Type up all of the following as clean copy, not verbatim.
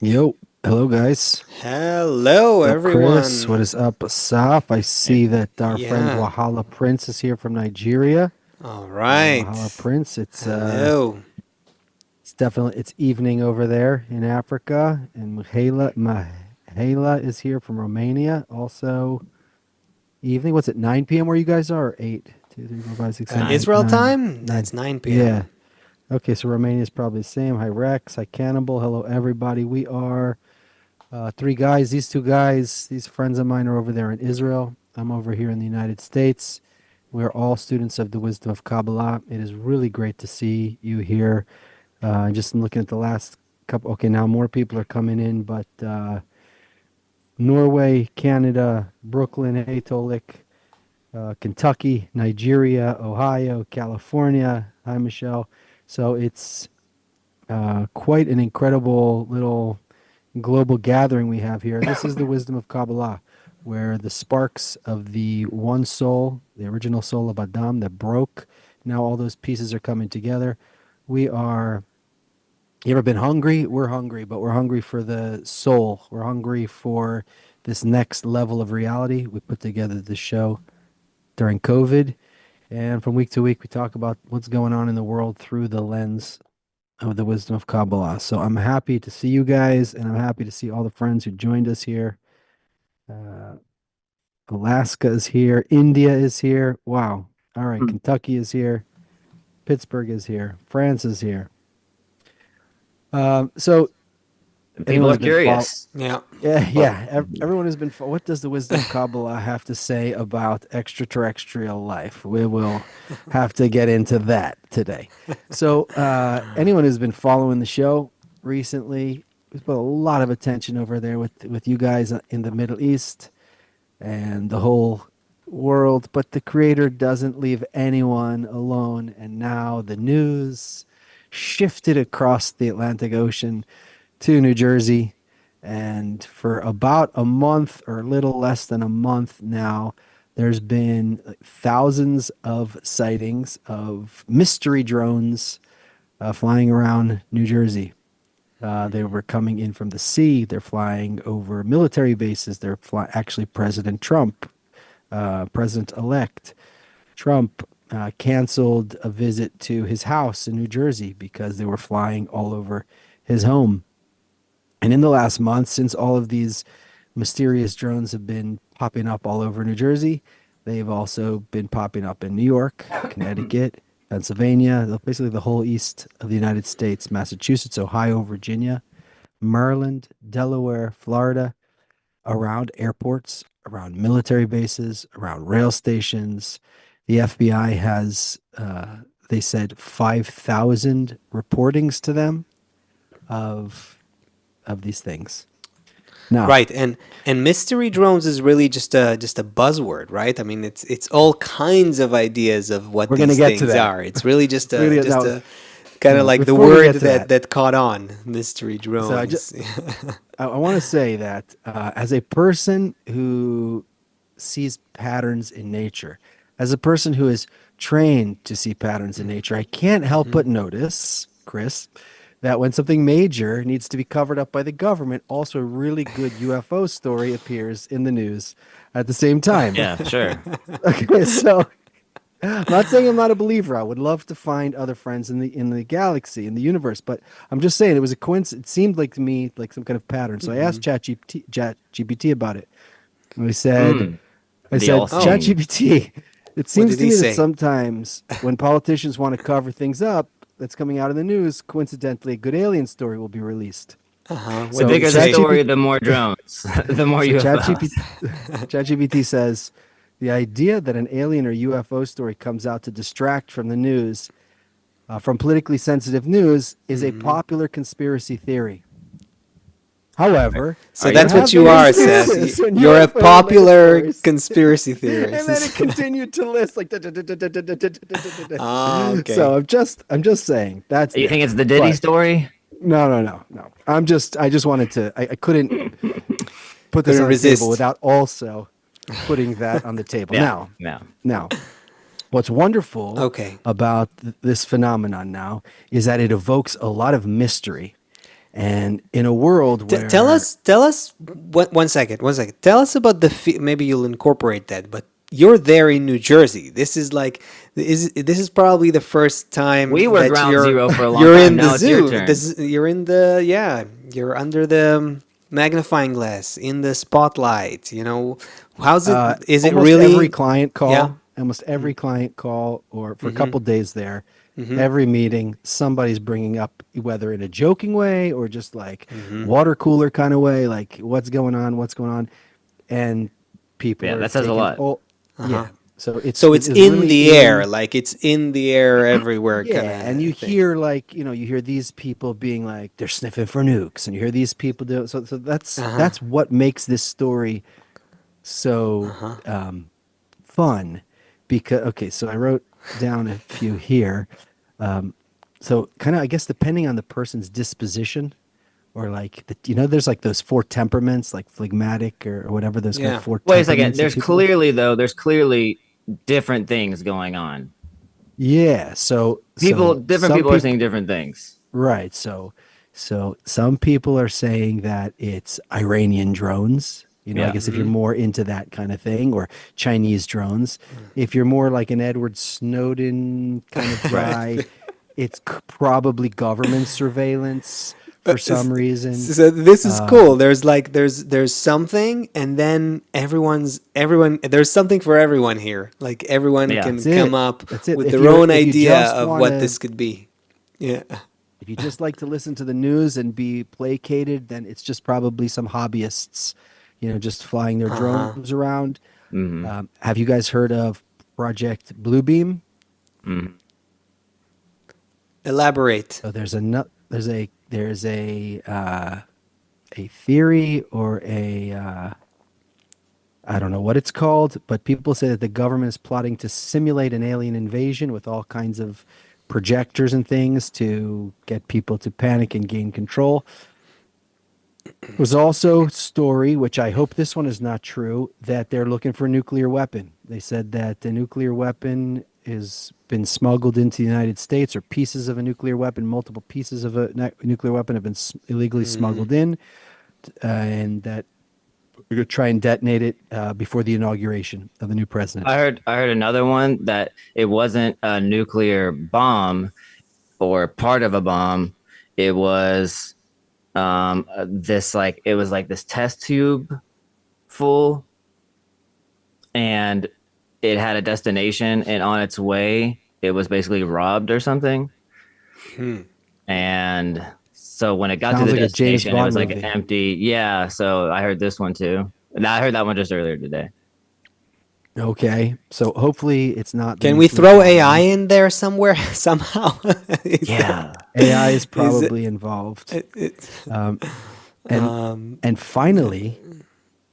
Yo, hello guys. Hello, Up, Chris? What everyone. is up, Asaf? I see that our friend Yeah. Wahala Prince is here from Nigeria. All Wahala right. Prince. Hello. It's definitely it's evening over there in Africa, and Mihaela is here from Romania. Also evening. What's it? 9 p.m. where you guys are? Or 8, 2, 3, 4, 5, 6, 7, 8, Israel 9, time? 9. It's 9 Yeah. p.m. Okay, so Romania is probably the same. Hi Rex. Hi Cannibal. Hello everybody. We are three guys. These two guys, these friends of mine are over there in Israel. I'm over here in the United States. We're all students of the wisdom of Kabbalah. It is really great to see you here. Just looking at the last couple. Okay, now more people are coming in, but Norway, Canada, Brooklyn, Atolik, Kentucky, Nigeria, Ohio, California. Hi, Michelle. So it's quite an incredible little global gathering we have here. This is the wisdom of Kabbalah, where the sparks of the one soul, the original soul of Adam that broke, now all those pieces are coming together. We are, you ever been hungry? We're hungry, but we're hungry for the soul. We're hungry for this next level of reality. We put together this show during COVID. And from week to week, we talk about what's going on in the world through the lens of the wisdom of Kabbalah. So I'm happy to see you guys, and I'm happy to see all the friends who joined us here. Uh, Alaska is here. India is here. Wow. All right. Hmm. Kentucky is here. Pittsburgh is here. France is here. So People anyone are who's been follow, curious. Yeah. yeah, Well, yeah. Everyone has been. What does the wisdom of Kabbalah have to say about extraterrestrial life? We will have to get into that today. So, anyone who's been following the show recently, we've put a lot of attention over there with you guys in the Middle East and the whole world. But the Creator doesn't leave anyone alone, and now the news shifted across the Atlantic Ocean to New Jersey. And for about a month or a little less than a month now, there's been thousands of sightings of mystery drones flying around New Jersey. They were coming in from the sea. They're flying over military bases. Actually, President Trump, President-elect Trump, canceled a visit to his house in New Jersey because they were flying all over his home. And in the last month, since all of these mysterious drones have been popping up all over New Jersey, they've also been popping up in New York, Connecticut, Pennsylvania, basically the whole east of the United States, Massachusetts, Ohio, Virginia, Maryland, Delaware, Florida, around airports, around military bases, around rail stations. The FBI has, they said, 5,000 reportings to them of these things. Now, Right. And mystery drones is really just a buzzword, right? I mean, it's all kinds of ideas of what we're gonna these get to things that. are. It's really just We're a gonna just now. a kind of Now, like the before we word get to that that, that caught on, mystery so I just drones. I want to say that as a person who sees patterns in nature, as a person who is trained to see patterns in nature, I can't help Hmm. but notice, Chris, that when something major needs to be covered up by the government, also a really good UFO story appears in the news at the same time. yeah, sure. Okay, so I'm not saying I'm not a believer. I would love to find other friends in the galaxy, in the universe, but I'm just saying it was a coincidence. It seemed like to me like some kind of pattern. So I asked Hmm. ChatGPT about it. And Mm, I the said, Oh, all-seeing. ChatGPT, it what seems did to he me that say? sometimes when politicians want to cover things up that's coming out in the news, coincidentally, a good alien story will be released. Uh-huh. What The did So he bigger the say? story, ChatGPT, the more drones, the more so UFOs. ChatGPT says the idea that an alien or UFO story comes out to distract from the news, from politically sensitive news, is a Hmm. popular conspiracy theory. However, So Are there you that's what have you been conspiracy are, Seth. instances theorist? in You're a UFO related popular stories. conspiracy And then theorist. it continued to list like Ah, so okay. I'm just saying that's You think there. it's the Diddy But story? no. I just wanted to I couldn't put this Couldn't on the table resist. without also putting that on the table. Yeah, Now, yeah. what's wonderful Okay. about this phenomenon now is that it evokes a lot of mystery. And in a world where Tell us, one second, one second. Tell us about maybe you'll incorporate that, but you're there in New Jersey. This is like, this is probably the first time We were that ground you're zero for a long you're time. in the Now it's your zoo. turn. You're in the, yeah, you're under the magnifying glass in the spotlight. You know, how's it? Is it almost really? every client Yeah. call, almost every client call, or for a Mm-hmm. couple days there, Mm-hmm. every meeting, somebody's bringing up, whether in a joking way or just like Mm-hmm. water cooler kind of way, like what's going on, and people Yeah, are that says a taking, lot. oh, Uh-huh. yeah. So So it it's is in really the air, like it's in the air everywhere, kind yeah, and you of thing. hear like you hear these people being like they're sniffing for nukes, and you hear these people do so Uh-huh. that's what makes this story so Uh-huh. fun because okay, so I wrote down a few here. So kind of I guess depending on the person's disposition or like there's like those four temperaments like phlegmatic or whatever those kind of Yeah. four Wait a second. temperaments of people. There's clearly different things going on. Yeah, Different some people are people saying different things. right. So some people are saying that it's Iranian drones. I Yeah. guess if you're Mm-hmm. more into that kind of thing, or Chinese drones. If you're more like an Edward Snowden kind of Right. guy, it's probably government surveillance for some reason. So this is cool. There's like there's something, and then everyone there's something for everyone here. Like everyone Yeah. can That's come it. up That's it. with their own If you idea just of want what to this could be. Yeah. if you just like to listen to the news and be placated, then it's just probably some hobbyists, just flying their Uh-huh. drones around. Hmm. Have you guys heard of Project Bluebeam? Hmm. Elaborate. So there's a theory or I don't know what it's called, but people say that the government is plotting to simulate an alien invasion with all kinds of projectors and things to get people to panic and gain control. There was also story, which I hope this one is not true, that they're looking for a nuclear weapon. They said that the nuclear weapon has been smuggled into the United States, or pieces of a nuclear weapon, multiple pieces of a nuclear weapon have been illegally Mm. smuggled in, and that we're going to try and detonate it before the inauguration of the new president. I heard another one that it wasn't a nuclear bomb or part of a bomb. It was it was like this test tube full, and it had a destination, and on its way it was basically robbed or something. Hmm. And so when it got to Sounds the like a James destination, it was Bond like movie. empty. Yeah, so I heard this one too. And I heard that one just earlier today. Okay, so hopefully it's not the Can we nuclear throw bomb AI then. in there somewhere somehow? Is Yeah. AI is is it, probably involved. it, Um, and um, and finally,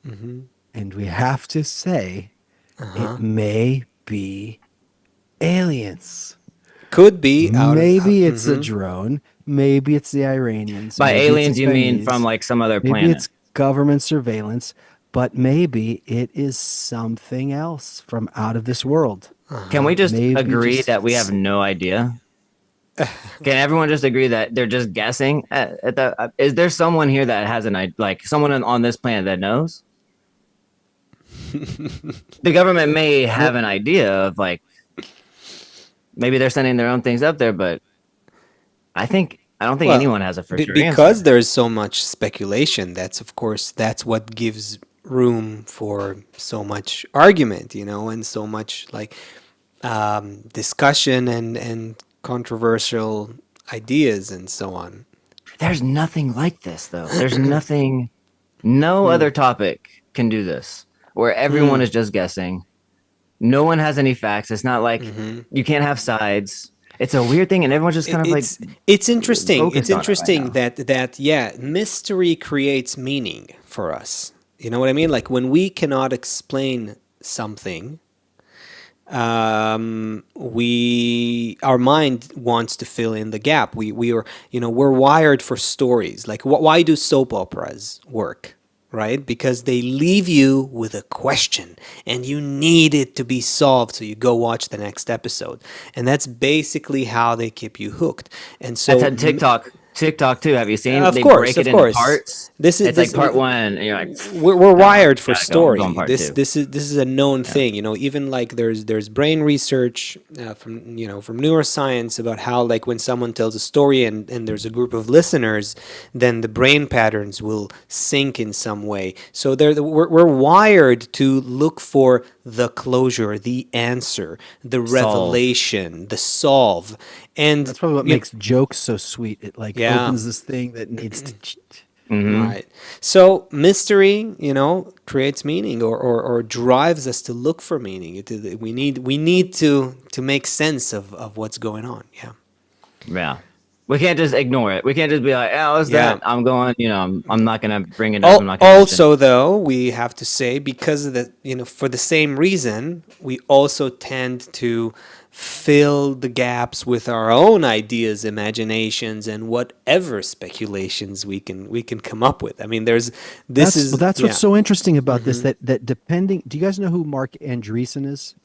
mhm. and we have to say, Uh-huh. it may be aliens. Could be out of. Maybe it's a Mhm. drone. Maybe it's the Iranians. By Maybe it's the aliens, you mean from Chinese. like some other Maybe planet? it's government surveillance. But maybe it is something else from out of this world. Can we just Maybe agree just that we have no idea? Can everyone just agree that they're just guessing? Is there someone here that has an idea, like someone on this planet that knows? The government may have an idea of like maybe they're sending their own things up there, but I don't think Well, anyone has a for sure because answer. there's so much speculation, that's of course that's what gives room for so much argument, and so much like discussion and controversial ideas and so on. There's nothing like this though. There's nothing. No Hmm. other topic can do this, where everyone Hmm. is just guessing. No one has any facts. It's not like Hmm. you can't have sides. It's a weird thing, and everyone's just kind of like It's interesting. It's focused on it right interesting now. that yeah, mystery creates meaning for us. You know what I mean? Like when we cannot explain something, our mind wants to fill in the gap. We are, we're wired for stories. Like why do soap operas work? Right? Because they leave you with a question and you need it to be solved, so you go watch the next episode. And that's basically how they keep you hooked. And That's so how TikTok TikTok too. Have you seen? Of They course, break it of into course. parts. This is It's like this. part one, and you're like, We're no, I wired for gotta go. I'm going story. part two. This is a known Yeah. thing. Even like there's brain research from from neuroscience about how like when someone tells a story and there's a group of listeners, then the brain patterns will sync in some way. So we're wired to look for the closure, the answer, the Solve. revelation, the solve, and That's probably what makes jokes so sweet. It like yeah. opens this thing that needs to. Mm-hmm. Right. So mystery, creates meaning or drives us to look for meaning. We need to make sense of what's going on. Yeah. Yeah. We can't just ignore it. We can't just be like, oh, what's Yeah. that? I'm going, I'm not going to bring it up. I'm not going to mention Also, though, we have to say because of the for the same reason, we also tend to fill the gaps with our own ideas, imaginations, and whatever speculations we can come up with. I mean, this is That's yeah. what's so interesting about this. That depending, do you guys know who Mark Andreessen is?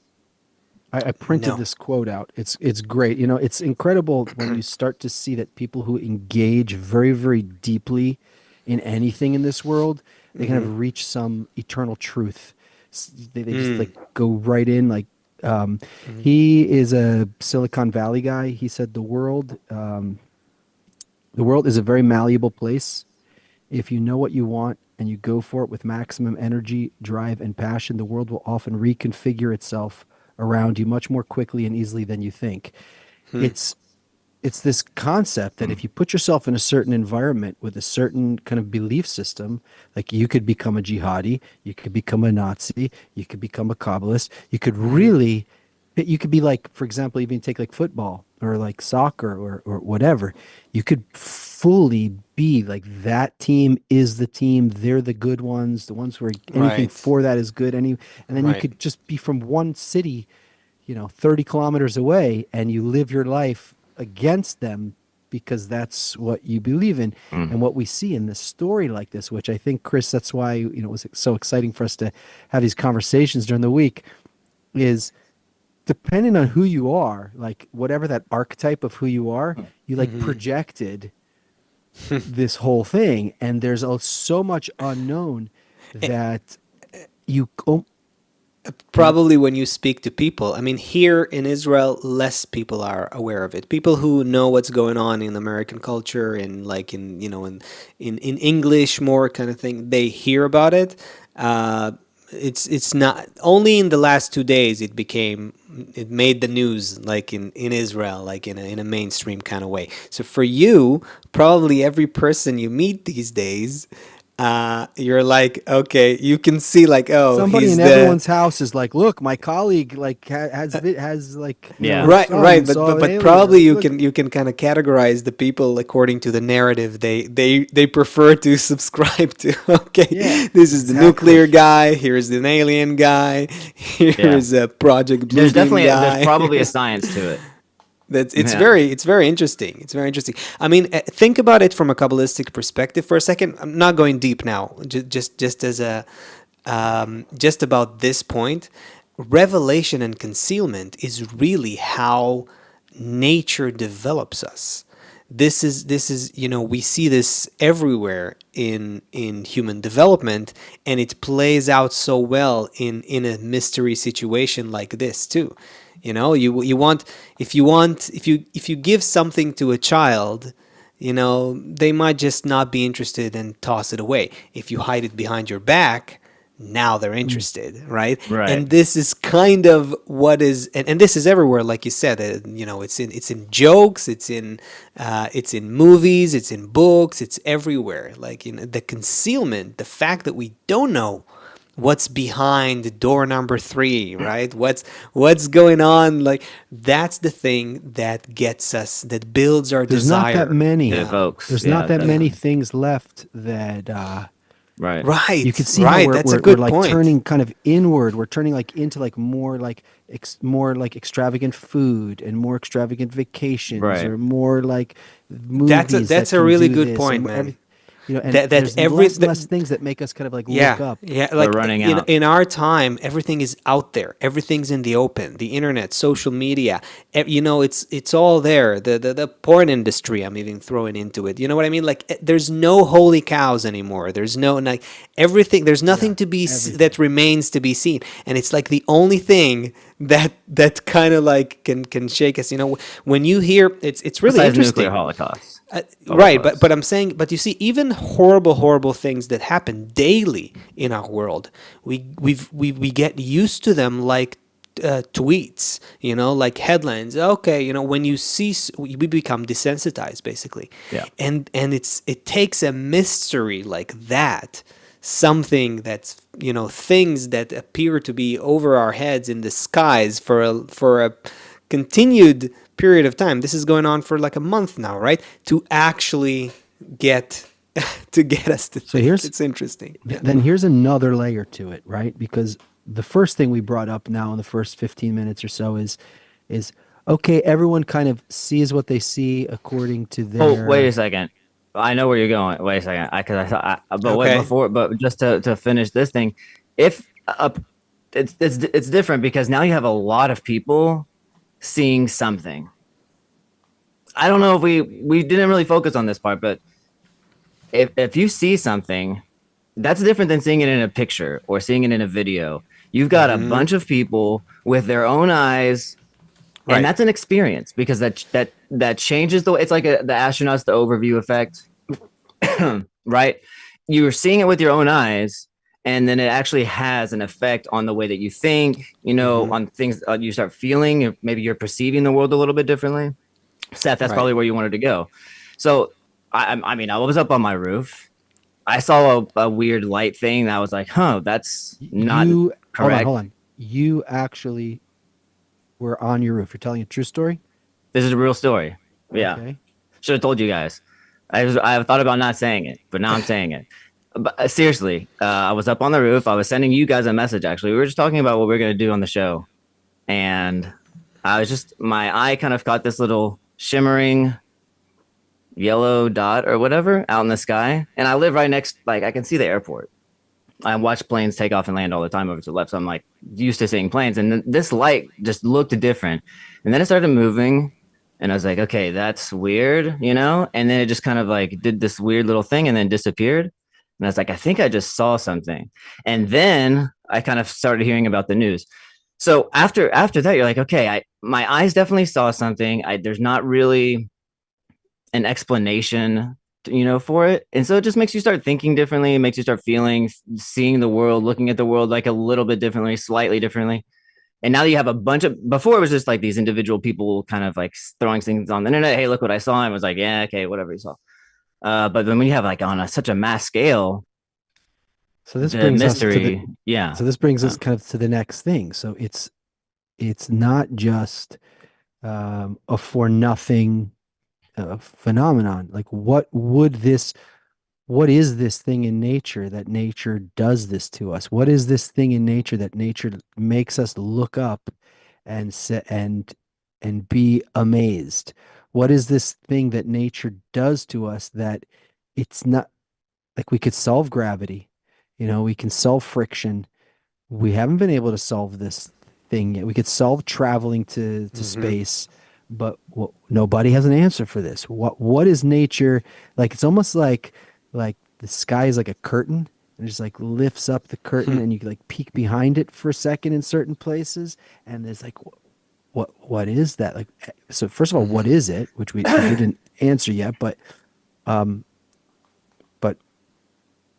I printed No. this quote out. It's great. It's incredible when you start to see that people who engage very, very deeply in anything in this world, they kind of reach some eternal truth. They just like go right in. Like he is a Silicon Valley guy. He said the world is a very malleable place. If you know what you want and you go for it with maximum energy, drive, and passion, the world will often reconfigure itself around you much more quickly and easily than you think. It's it's this concept that if you put yourself in a certain environment with a certain kind of belief system, like you could become a jihadi, you could become a Nazi, you could become a Kabbalist, you could be like, for example, even take like football or like soccer or whatever. You could fully be like that team is the team. They're the good ones. The ones who are anything Right. for that is good. And then you Right. could just be from one city, 30 kilometers away, and you live your life against them because that's what you believe in. And what we see in this story like this, which I think, Chris, that's why, it was so exciting for us to have these conversations during the week, is depending on who you are, like whatever that archetype of who you are, you like projected this whole thing. And there's so much unknown that you, Probably when you speak to people. I mean, here in Israel, less people are aware of it. People who know what's going on in American culture and like in English more kind of thing, they hear about it. It's not only in the last 2 days it made the news like in Israel, like in a mainstream kind of way. So for you, probably every person you meet these days, you're like, okay, you can see like, oh, somebody he's in the everyone's house is like, look, my colleague like has like, Yeah. her right, son right, but saw but an but alien. probably Like, you look, can kind of categorize the people according to the narrative they prefer to subscribe to. Okay, yeah, this is the exactly. nuclear guy. Here's an alien guy. Yeah. Here's a Project Bluebeam There's guy. probably a science to it. That's Yeah. it's very interesting. It's very interesting. I mean, think about it from a Kabbalistic perspective for a second. I'm not going deep now. Just as a just about this point, revelation and concealment is really how nature develops us. This is we see this everywhere in human development, and it plays out so well in a mystery situation like this too. You want if you give something to a child, they might just not be interested and toss it away. If you hide it behind your back, now they're interested, right? Right. And this is kind of what is, and this is everywhere, like you said. It's in jokes, it's in movies, it's in books, it's everywhere. Like the concealment, the fact that we don't know what's behind door number 3, right? What's going on? Like that's the thing that gets us, that builds our There's desire. not that many. It Yeah. evokes. There's Yeah, not that it does. many things left that Right. Right. you can see how Right. we're, That's a we're, good we're like point. turning kind of inward. We're turning like into like more like more like extravagant food and more extravagant vacations Right. or more like That's a movies that's that a can really do good this point, and man. and that there's every less and less things that make us kind of like look yeah, up. yeah. We're Like running out. in our time, everything is out there. Everything's in the open. The internet, social media. It's all there. The porn industry. I'm even throwing into it. You know what I mean? Like there's no holy cows anymore. There's no like everything. There's Yeah, nothing to be that everything. remains to be seen. And it's like the only thing that kind of like can shake us. When you hear it's really Besides nuclear interesting. holocaust. Right, but Holocaust. I'm saying, but you see, even horrible things that happen daily in our world, we get used to them like tweets, like headlines. Okay, when you see, we become desensitized basically, Yeah. and it takes a mystery like that, something that's things that appear to be over our heads in the skies for a continued period of time. This is going on for like a month now, right? To actually get to get us to So think. here's It's interesting. Yeah. then here's another layer to it, right? Because the first thing we brought up now in the first 15 minutes or so is okay, everyone kind of sees what they see according to Oh, wait a their. second. I know where you're going. Wait a second. Because I thought, but wait Okay. before, but just to finish this thing, if it's different because now you have a lot of people seeing something. I don't know if we didn't really focus on this part, but if you see something, that's different than seeing it in a picture or seeing it in a video. You've got a Hmm. bunch of people with their own eyes, and Right. that's an experience because that changes the way. It's like the astronauts, the overview effect, right? You're seeing it with your own eyes, and then it actually has an effect on the way that you think. Hmm. On things you start feeling. Maybe you're perceiving the world a little bit differently. Seth, that's Right. probably where you wanted to go. So, I mean, I was up on my roof. I saw a weird light thing. That I was like, huh, that's not You hold on, hold correct. on. You actually were on your roof. You're telling a true story? This is a real story. Yeah, Okay. should have told you guys. I thought about not saying it, but now I'm saying it. But seriously, I was up on the roof. I was sending you guys a message. Actually, we were just talking about what we are gonna do on the show, and I was just my eye kind of caught this little shimmering yellow dot or whatever out in the sky, and I live right next. Like I can see the airport. I watch planes take off and land all the time over to the left, so I'm like used to seeing planes, and this light just looked different, and then it started moving, and I was like, okay, that's weird, and then it just kind of like did this weird little thing and then disappeared, and I was like, I think I just saw something, and then I kind of started hearing about the news. So after that, you're like, okay, my eyes definitely saw something. There's not really an explanation for it, and so it just makes you start thinking differently. It makes you start feeling, seeing the world, looking at the world like a little bit differently, slightly differently. And now you have a bunch of, before it was just like these individual people kind of like throwing things on the internet, hey, look what I saw, and it was like, yeah, okay, whatever you saw. But then when you have like on such a mass scale, So this the brings us to the mystery, yeah. so this brings us um, kind of to the next thing. So it's not just a for nothing phenomenon. Like what is this thing in nature that nature does this to us? What is this thing in nature that nature makes us look up and and be amazed? What is this thing that nature does to us that it's not like we could solve gravity, we can solve friction. We haven't been able to solve this thing yet. We could solve traveling to Hmm. space, but nobody has an answer for this. What is nature like? It's almost like the sky is like a curtain and it just like lifts up the curtain and you can like peek behind it for a second in certain places and there's like what is that? Like so first of all, what is it? Which we didn't answer yet, but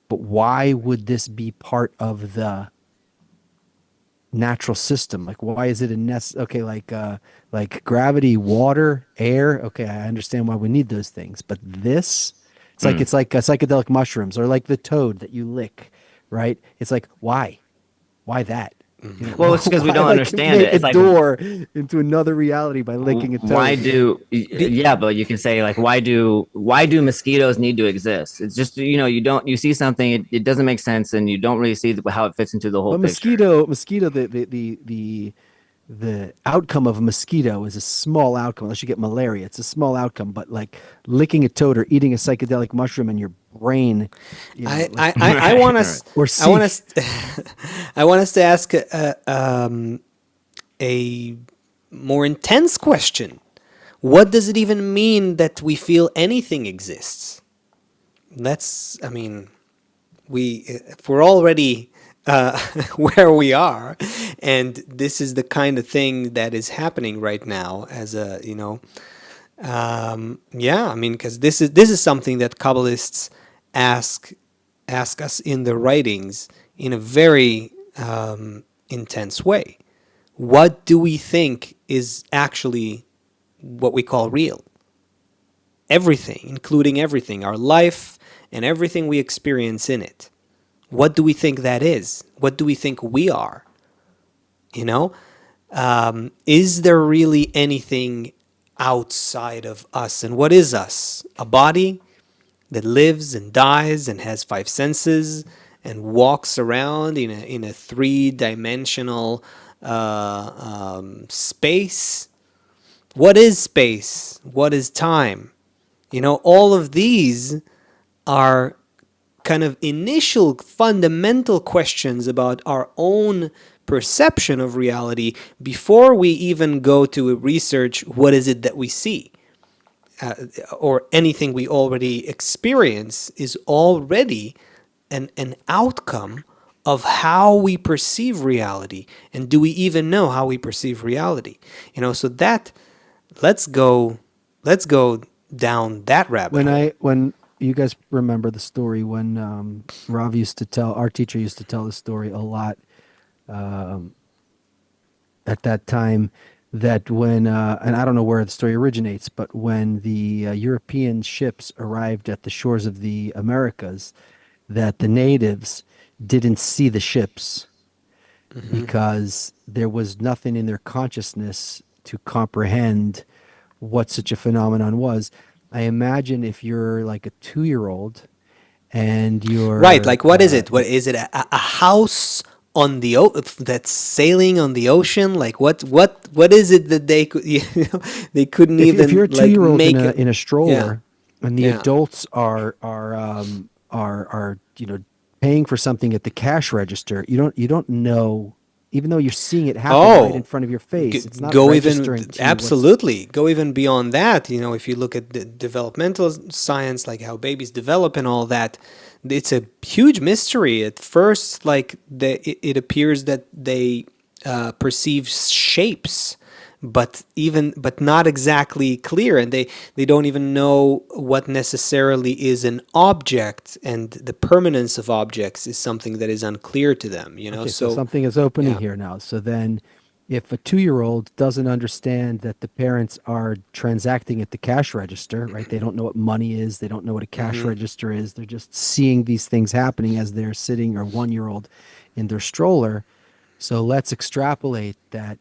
but why would this be part of the natural system? Like why is it a okay, like gravity, water, air? Okay, I understand why we need those things, but this, hmm. it's like psychedelic mushrooms or like the toad that you lick, right? It's like why that? Well, it's because we Why don't like understand it. make a It's like, door into another reality by licking a why toad? do Be, yeah, but you can say like, why do mosquitoes need to exist? It's just, you see something, it doesn't make sense, and you don't really see how it fits into the whole But picture. mosquito, the the outcome of a mosquito is a small outcome unless you get malaria. It's a small outcome, but like licking a toad or eating a psychedelic mushroom in your brain, like I Right, want right. us, or I want see. us, I want us to ask a more intense question. What does it even mean that we feel anything exists? That's, I mean, if we're already where we are, and this is the kind of thing that is happening right now, as a yeah, I mean, because this is something that Kabbalists ask ask us in the writings in a very intense way. What do we think is actually what we call real? Everything, including everything, our life and everything we experience in it. What do we think that is? What do we think we are? You know, is there really anything outside of us? And what is us? A body that lives and dies and has five senses and walks around in a three-dimensional space. What is space? What is time? All of these are kind of initial fundamental questions about our own perception of reality before we even go to research what is it that we see, or anything we already experience is already an outcome of how we perceive reality. And do we even know how we perceive reality? So that, let's go let's go down that rabbit hole. When you guys remember the story when Rav used to tell, our teacher used to tell the story a lot at that time, that when and I don't know where the story originates, but when the European ships arrived at the shores of the Americas, that the natives didn't see the ships because there was nothing in their consciousness to comprehend what such a phenomenon was. I imagine if you're like a 2-year-old and Right, you're like what is it? What is it? A house on the that's sailing on the ocean? Like what is it that they could they couldn't if you're even a two like year old make a, in a yeah. stroller and the Yeah. adults are paying for something at the cash register, you don't know, even though you're seeing it happen right in Oh, front of your face, it's not go even registering to you what's. absolutely go even beyond that. If you look at the developmental science, like how babies develop and all that, it's a huge mystery at first. Like it appears that they perceive shapes, but not exactly clear, and they don't even know what necessarily is an object, and the permanence of objects is something that is unclear to them. Okay, so So something is opening yeah. here now. So then, if a 2-year-old doesn't understand that the parents are transacting at the cash register, right? They don't know what money is, they don't know what a cash Hmm. register is. They're just seeing these things happening as they're sitting, or 1-year-old in their stroller. So let's extrapolate that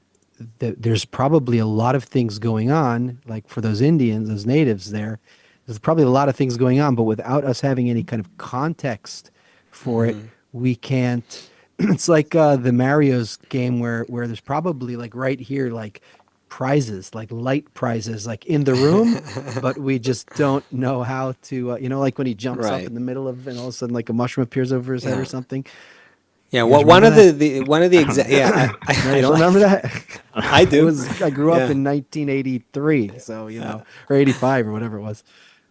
there's probably a lot of things going on, like for those Indians, those natives there. There's probably a lot of things going on, but without us having any kind of context for it, we can't. It's like the Mario's game where there's probably like right here like prizes, like light prizes, like in the room, but we just don't know how to. Like when he jumps up Right. in the middle of, and all of a sudden like a mushroom appears over his head or Yeah. something. Yeah. You guys Well, one remember of that? one of the I don't know. yeah, No, I you don't remember like that? I do. I grew up Yeah. in 1983, so or 85 or whatever it was.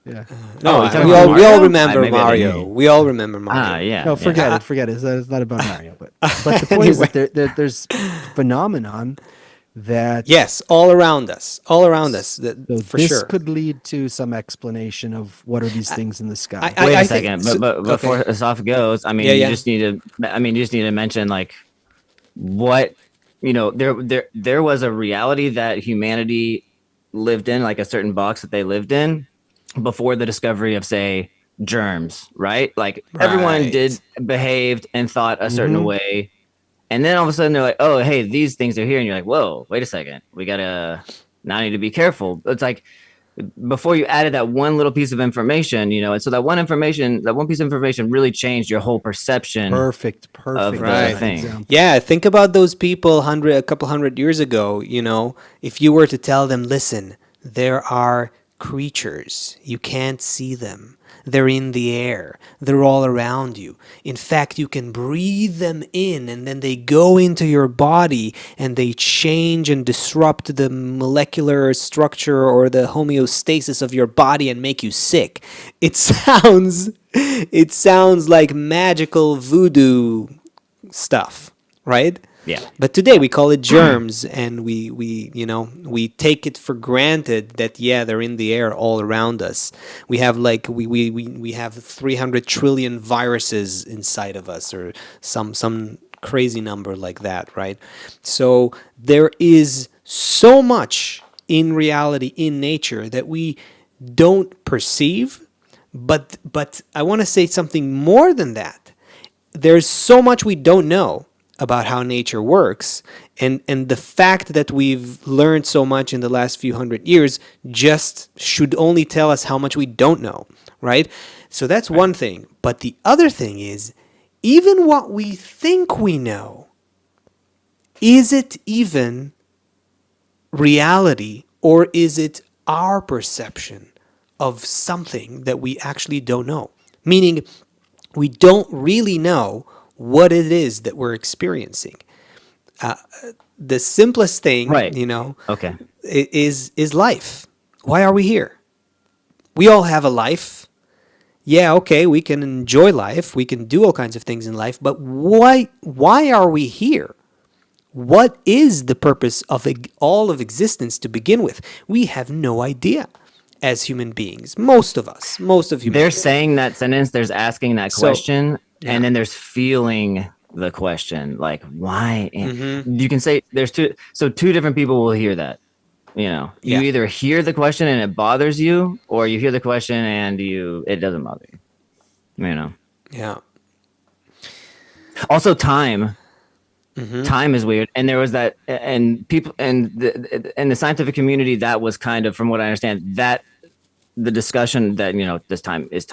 Yeah. No, Oh, you talking we about all Mario? remember Maybe I didn't hear Mario. you. We all remember Ah, Mario. yeah, No, yeah. forget it. Forget it. It's not about Mario, but the point is Anyway, that there's phenomenon that yes, all around us, all around us, that so for this sure. could lead to some explanation of what are these things in the sky. Wait a I think second, so, but before okay. Asaf goes, I Yeah, mean, yeah. you just need to mention like what there was a reality that humanity lived in, like a certain box that they lived in before the discovery of, say, germs, right? Like everyone did Right. behaved and thought a certain Mm-hmm. way, and then all of a sudden they're like, oh, hey, these things are here, and you're like, whoa, wait a second, we gotta now need to be careful. It's like before you added that one little piece of information, and so that one piece of information really changed your whole perception Perfect, of perfect the Right. thing. example. Yeah, think about those people a couple hundred years ago, if you were to tell them, listen, there are creatures. You can't see them. They're in the air. They're all around you. In fact, you can breathe them in and then they go into your body and they change and disrupt the molecular structure or the homeostasis of your body and make you sick. It sounds like magical voodoo stuff, right? Yeah. But today we call it germs, and we take it for granted that yeah, they're in the air all around us. We have like we have 300 trillion viruses inside of us, or some crazy number like that, right? So there is so much in reality, in nature, that we don't perceive. But I want to say something more than that. There's so much we don't know about how nature works, and the fact that we've learned so much in the last few hundred years just should only tell us how much we don't know, right? So that's one thing. But the other thing is, even what we think we know, is it even reality, or is it our perception of something that we actually don't know? Meaning, we don't really know what it is that we're experiencing. The simplest thing, Right. Okay. is life. Why are we here? We all have a life. Yeah, okay, we can enjoy life. We can do all kinds of things in life, but why are we here? What is the purpose of all of existence to begin with? We have no idea as human beings. Most of us, most of They're humanity. saying that sentence, there's asking that So, question, yeah. and then there's feeling the question, like why. Mm-hmm. You can say there's two different people will hear that. You Yeah. either hear the question and it bothers you, or you hear the question and it doesn't bother you. Yeah. Also, time. Mm-hmm. Time is weird, and there was that, and people, and the scientific community, that was kind of, from what I understand, that the discussion that this time is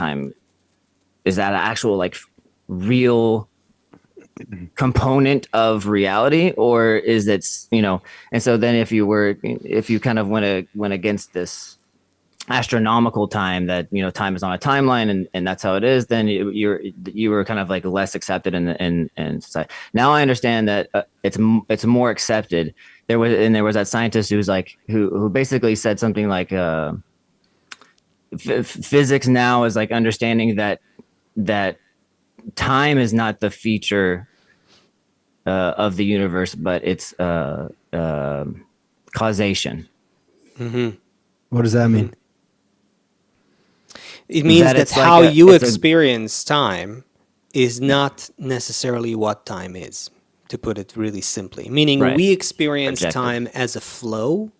that an actual, like, real component of reality, or is it, and so then if you kind of went against this astronomical time, that time is on a timeline, and that's how it is, then you were kind of like less accepted in society. Now I understand that it's more accepted. There was that scientist who's like, who basically said something like, physics now is like understanding that time is not the feature of the universe, but it's causation. Mm-hmm. What does that Mm-hmm. mean? It means That that it's like how you it's a experience time is not necessarily what time is, to put it really simply. Meaning right, we experience objective. time as a flow,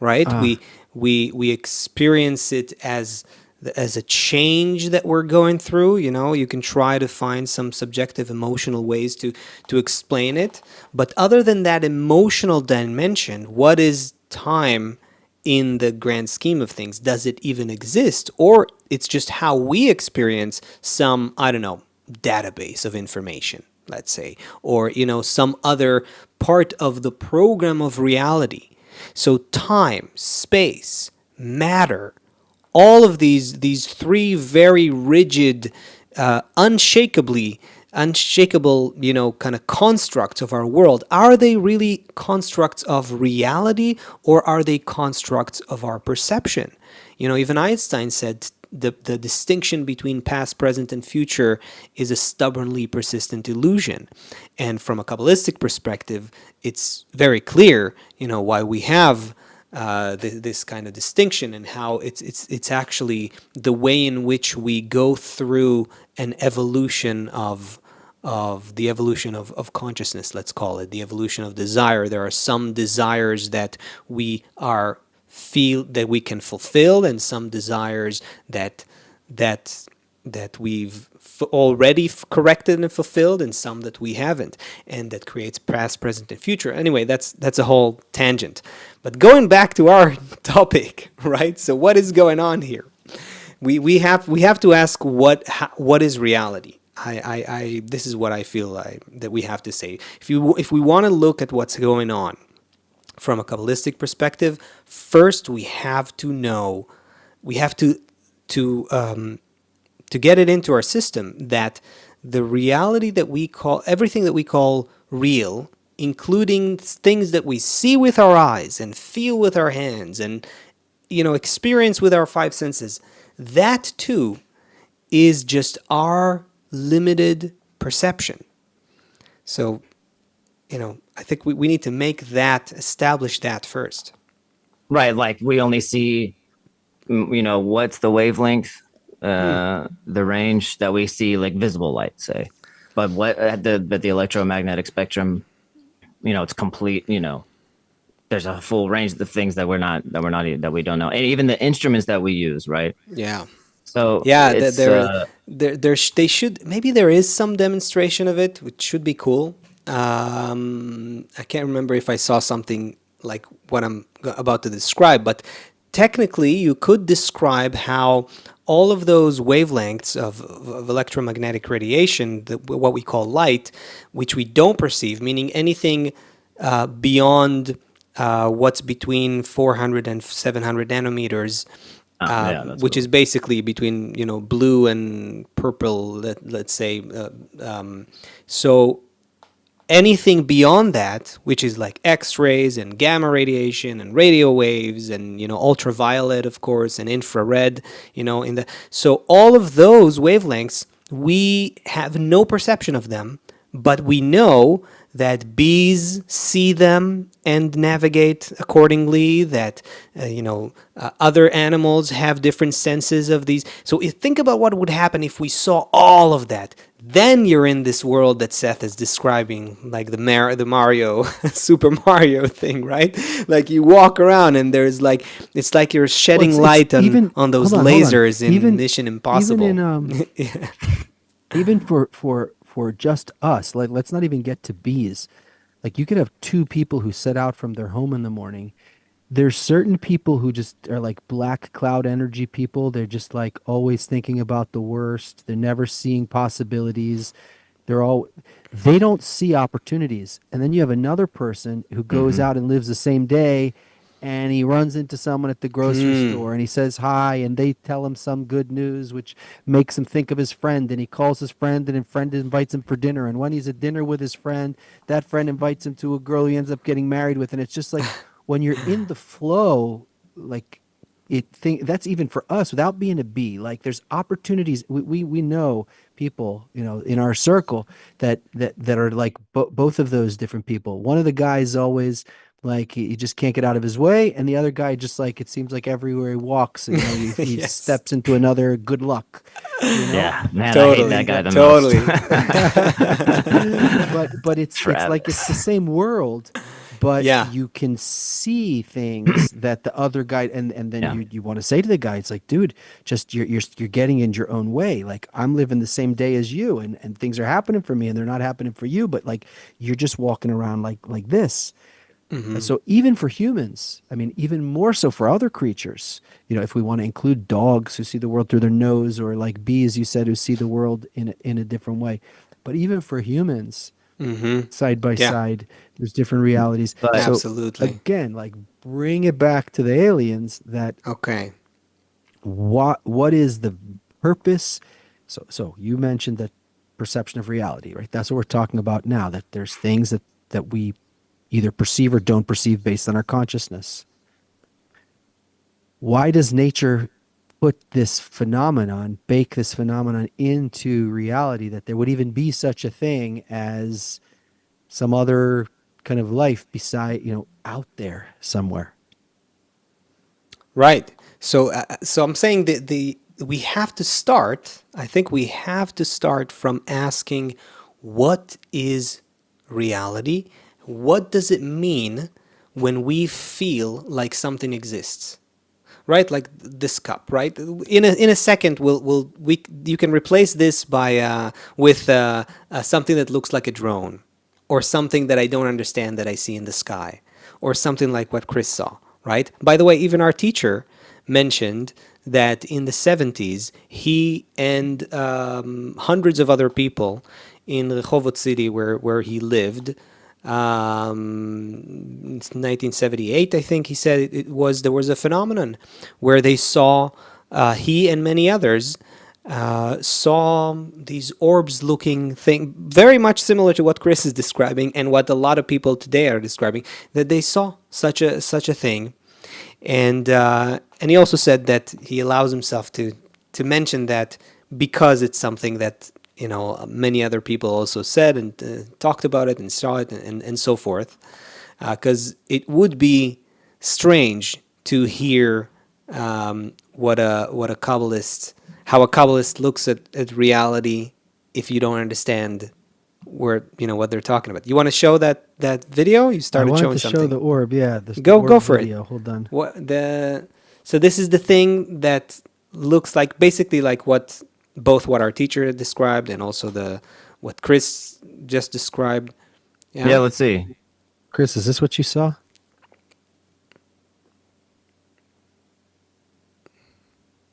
right? Ah, We experience it as a change that we're going through. You can try to find some subjective emotional ways to explain it, but other than that emotional dimension, what is time in the grand scheme of things? Does it even exist, or it's just how we experience some, I don't know, database of information, let's say, or some other part of the program of reality? So time, space, matter, all of these three very rigid, unshakable, kind of constructs of our world, are they really constructs of reality, or are they constructs of our perception? Even Einstein said the distinction between past, present, and future is a stubbornly persistent illusion. And from a Kabbalistic perspective, it's very clear, why we have this kind of distinction, and how it's actually the way in which we go through an evolution of the evolution of consciousness, let's call it the evolution of desire. There are some desires that we feel that we can fulfill, and some desires that that we've already corrected and fulfilled, and some that we haven't, and that creates past, present, and future. Anyway, that's a whole tangent. But going back to our topic, right? So what is going on here? We have to ask what is reality. This is what I feel that we have to say. If we want to look at what's going on from a Kabbalistic perspective, first we have to know, we have to get it into our system that the reality that we call, everything that we call real, including things that we see with our eyes and feel with our hands and experience with our five senses, that too is just our limited perception. So, I think we need to establish that first. Right, like we only see, what's the wavelength, the range that we see, like visible light, say. But the electromagnetic spectrum, it's complete. There's a full range of things that we don't know, and even the instruments that we use, right? Yeah. So Yeah, it's they should, maybe there is some demonstration of it, which should be cool. I can't remember if I saw something like what I'm about to describe, but technically you could describe how all of those wavelengths of electromagnetic radiation, what we call light, which we don't perceive, meaning anything beyond what's between 400 and 700 nanometers, which is basically between blue and purple, let's say. So anything beyond that, which is like X-rays and gamma radiation and radio waves and ultraviolet, of course, and infrared, so all of those wavelengths, we have no perception of them, but we know that bees see them and navigate accordingly, that other animals have different senses of these. So think about what would happen if we saw all of that. Then you're in this world that Seth is describing, like the Mario, Super Mario thing, right? Like you walk around and there's like, it's like you're shedding light on those lasers in Mission Impossible. Even for just us, like let's not even get to bees. Like you could have two people who set out from their home in the morning. There's certain people who just are like black cloud energy people. They're just like always thinking about the worst. They're never seeing possibilities. They don't see opportunities. And then you have another person who goes out and lives the same day, and he runs into someone at the grocery store and he says hi, and they tell him some good news which makes him think of his friend, and he calls his friend, and his friend invites him for dinner, and when he's at dinner with his friend, that friend invites him to a girl he ends up getting married with. And it's just like when you're in the flow, like that's even for us without being a bee, like there's opportunities. We know people in our circle that are like both of those different people. One of the guys always like he just can't get out of his way, and the other guy just like it seems like everywhere he walks, he Yes. steps into another good luck. Yeah, man, Totally. I hate that guy the Totally. most. but it's like it's the same world, but Yeah. you can see things that the other guy, and then you want to say to the guy, it's like, dude, just you're getting in your own way. Like I'm living the same day as you, and things are happening for me and they're not happening for you, but like you're just walking around like this. And so even for humans, I mean, even more so for other creatures, if we want to include dogs who see the world through their nose, or like bees, you said, who see the world in a different way. But even for humans, side by side, there's different realities. But So Absolutely. again, like bring it back to the aliens, that Okay. what is the purpose? So you mentioned that perception of reality, right? That's what we're talking about now, that there's things that we either perceive or don't perceive based on our consciousness. Why does nature bake this phenomenon into reality, that there would even be such a thing as some other kind of life beside, out there somewhere? Right. So I'm saying that we have to start. I think we have to start from asking, what is reality? What does it mean when we feel like something exists? right? Like this cup, right? In a second, you can replace this by with something that looks like a drone, or something that I don't understand that I see in the sky, or something like what Chris saw, right? By the way, even our teacher mentioned that in the 70s, he and hundreds of other people in Rehovot city where he lived, 1978, I think he said there was a phenomenon where they saw, he and many others saw these orbs looking thing, very much similar to what Chris is describing and what a lot of people today are describing, that they saw such a thing. And he also said that he allows himself to mention that because it's something that many other people also said and talked about it and saw it and so forth, because it would be strange to hear what a Kabbalist, how a Kabbalist looks at reality if you don't understand what they're talking about. You want to show that video? You started showing something. I wanted to show the orb. Yeah, the Go orb for video. it. Hold on. So this is the thing that looks like basically like what our teacher had described and also what Chris just described. Yeah, let's see. Chris, is this what you saw?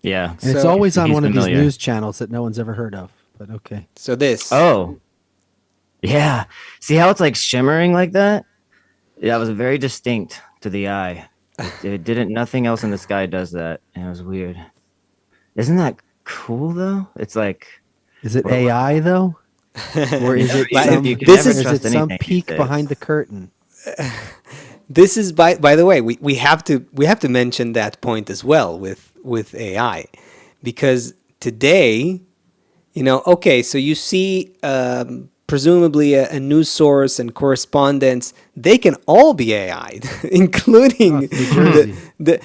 Yeah. And it's always on He's one of these familiar. news channels that no one's ever heard of. But okay. So this. Oh. Yeah. See how it's like shimmering like that? Yeah, it was very distinct to the eye. It didn't. Nothing else in the sky does that, and it was weird. Isn't that cool though? It's like. Is it AI though, or is it some peek behind the curtain? This is by the way, we have to mention that point as well with AI, because today, okay, so you see presumably a news source and correspondence, they can all be AI, including the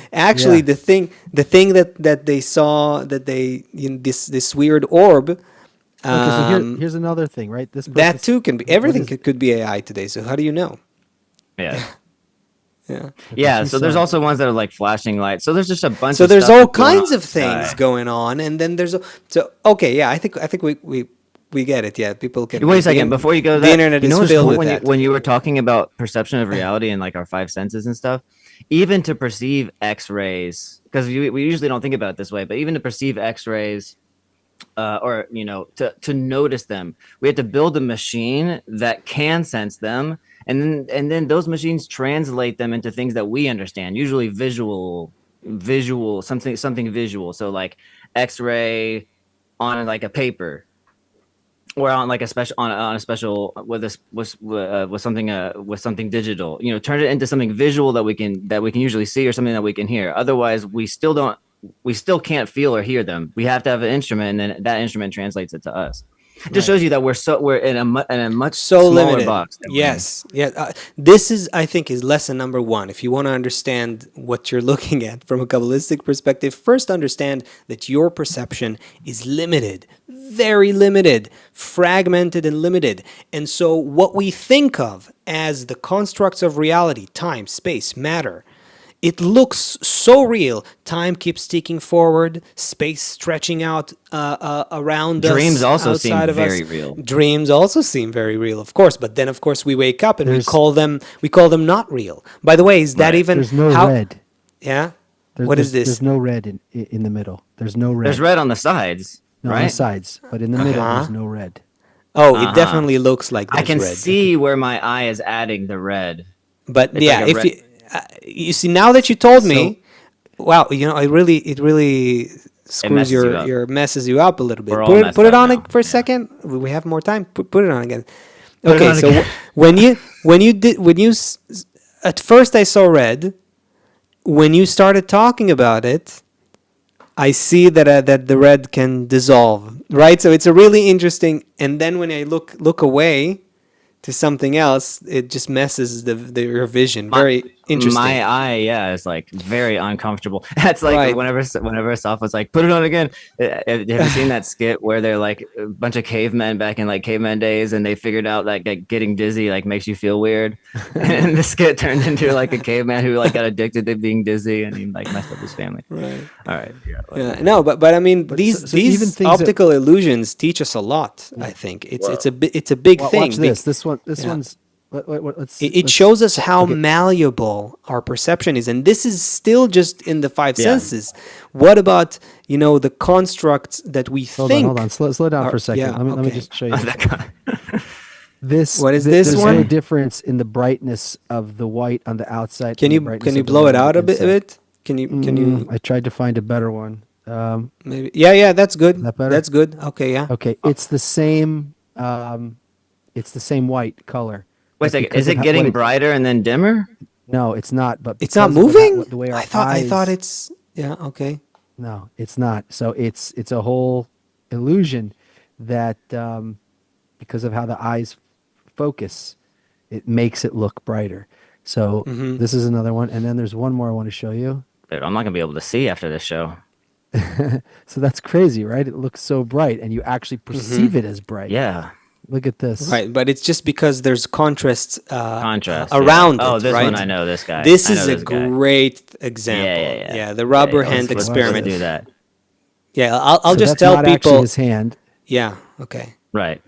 thing that they saw, that they this weird orb. Okay, so here's another thing, right? That too can be, everything could be AI today. So how do you know? Yeah. Yeah. Yeah. So there's also ones that are like flashing lights. So there's just a bunch. So of there's stuff all that's going kinds on of things going on, and then okay, yeah. I think we get it. Yeah, people can. Wait a second before you go to that. The internet is filled with that. When you were talking about perception of reality and like our five senses and stuff, even to perceive X-rays, because we usually don't think about it this way, but even to perceive X-rays. Or to notice them, we have to build a machine that can sense them, and then those machines translate them into things that we understand, usually visual something visual. So like X-ray on like a paper, or on like a special on a special with something digital. Turn it into something visual that we can usually see, or something that we can hear. Otherwise, we still can't feel or hear them. We have to have an instrument, and then that instrument translates it to us. It just shows you that we're in a much smaller limited box. Yes, yeah. This is, I think, is lesson number one. If you want to understand what you're looking at from a Kabbalistic perspective, first understand that your perception is limited, very limited, fragmented and limited. And so what we think of as the constructs of reality, time, space, matter, it looks so real. Time keeps ticking forward, space stretching out around us. Dreams also seem outside of us. very real. Dreams also seem very real, of course. But then, of course, we wake up and we call them not real. By the way, is that even There's no red. Yeah. What is this? There's no red in the middle. There's no red. There's red on the sides, no, right? on the sides, but in the middle there's no red. Oh, it definitely looks like I there's can red. see where my eye is adding the red. But It's yeah, like a if red- you see, now that you told me, wow, it really screws your messes you up a little bit. We're all Put messed it up on now. for a second. We have more time. Put it on again. Put it Okay, on so again. at first I saw red. When you started talking about it, I see that the red can dissolve, right? So it's a really interesting. And then when I look away to something else, it just messes your vision. Interesting. my eye, yeah, is like very uncomfortable. That's like Right. whenever Soph was like, put it on again. Have you seen that skit where they're like a bunch of cavemen back in like caveman days, and they figured out like getting dizzy like makes you feel weird, and the skit turned into like a caveman who like got addicted to being dizzy, and he like messed up his family. Right. All right, yeah, Yeah. No, but I mean, But these even these things that optical illusions teach us a lot. I think it's Whoa. it's a big thing. watch this. This Yeah. one's. Let's It let's. shows us how Okay. malleable our perception is, and this is still just in the five Yeah. senses. What about the constructs that we think? Hold on. Slow down for a second. yeah, let me okay. just show you. That guy. This. What is this there's one? no difference in the brightness of the white on the outside. Can and the you brightness of the blow white it on out the a bit? inside. Can you I tried to find a better one. maybe? Yeah, that's good. That better? That's good. Okay, yeah. Okay, it's the same. It's the same white color. Wait a but second. because Is of it what getting brighter and then dimmer? No, it's not. But It's not because of moving. the way our I thought eyes- it's yeah. Okay. No, it's not. So it's a whole illusion that because of how the eyes focus, it makes it look brighter. So Mm-hmm. this is another one, and then there's one more I want to show you. Dude, I'm not gonna be able to see after this show. So that's crazy, right? It looks so bright, and you actually perceive it as bright. Yeah, Look at this. Right, but it's just because there's contrast contrast around Yeah. Oh, it, this right? one I know. This guy. This I know is a this guy. great example. Yeah. The rubber Yeah, hand let's experiment. do that. Yeah, I'll So just that's tell not actually people. his hand. Yeah, okay. Right.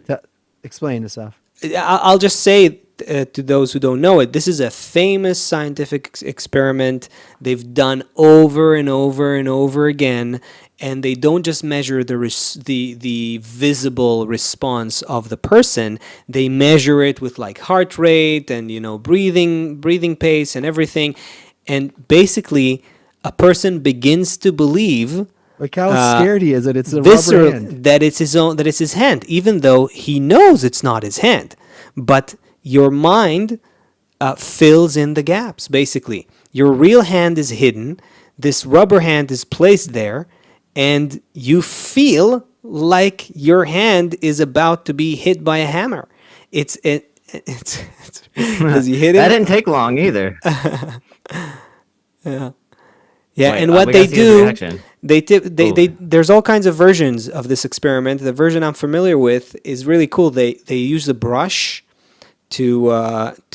Explain this off. I'll just say to those who don't know it, this is a famous scientific experiment they've done over and over and over again, and they don't just measure the visible response of the person. They measure it with like heart rate and breathing pace and everything, and basically a person begins to believe Look how scared he is that it's a visceral rubber hand. that it's his hand, even though he knows it's not his hand. But your mind fills in the gaps. Basically, your real hand is hidden. This rubber hand is placed there, and you feel like your hand is about to be hit by a hammer. It's does he hit That it? didn't take long either. Yeah, Wait, and what we they gotta see his do, reaction. there's all kinds of versions of this experiment. The version I'm familiar with is really cool. They use the brush to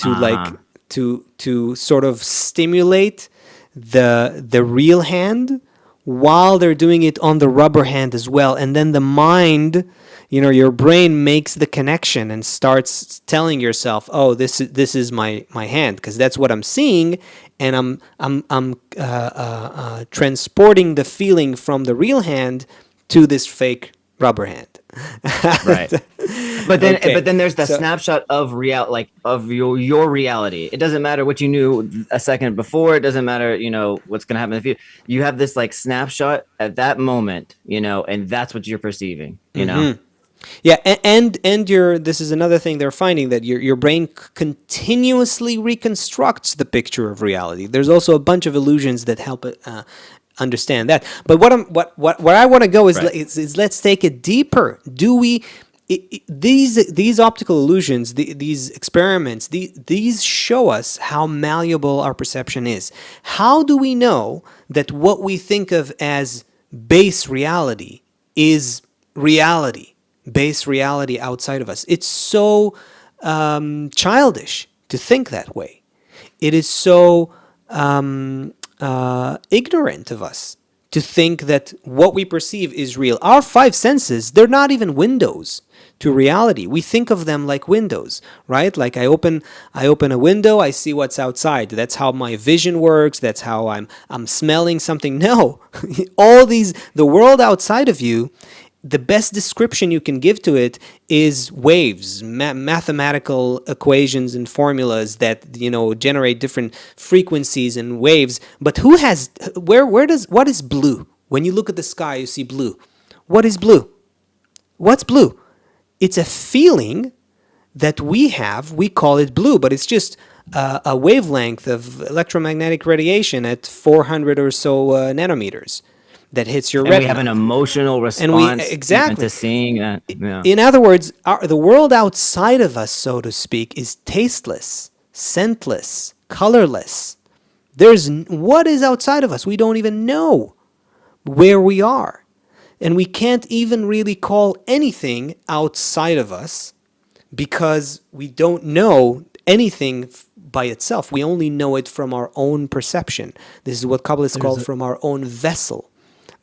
like to sort of stimulate the real hand while they're doing it on the rubber hand as well, and then the mind, your brain makes the connection and starts telling yourself, oh, this is my hand, because that's what I'm seeing, and I'm transporting the feeling from the real hand to this fake rubber hand. Right. But then Okay, there's the so- snapshot of of your reality. It doesn't matter what you knew a second before. It doesn't matter, what's gonna happen in the future. You have this like snapshot at that moment, and that's what you're perceiving, Yeah, and this is another thing they're finding, that your brain continuously reconstructs the picture of reality. There's also a bunch of illusions that help it understand that. But where I want to go is, Right. is let's take it deeper. Do we these optical illusions, these experiments, these show us how malleable our perception is. How do we know that what we think of as base reality is reality? Base reality outside of us. It's so childish to think that way. It is so ignorant of us to think that what we perceive is real. Our five senses, they're not even windows to reality. We think of them like windows, right? Like I open a window, I see what's outside. That's how my vision works. That's how I'm smelling something. No, the world outside of you, the best description you can give to it is waves, mathematical equations and formulas that generate different frequencies and waves. But what is blue? When you look at the sky, you see blue. What is blue? What's blue? It's a feeling that we have. We call it blue, but it's just a wavelength of electromagnetic radiation at 400 or so nanometers that hits your And retina. we have an emotional response even to seeing that. Yeah. In other words, the world outside of us, so to speak, is tasteless, scentless, colorless. What is outside of us? We don't even know where we are. And we can't even really call anything outside of us because we don't know anything by itself. We only know it from our own perception. This is what Kabbalah is called from our own vessel.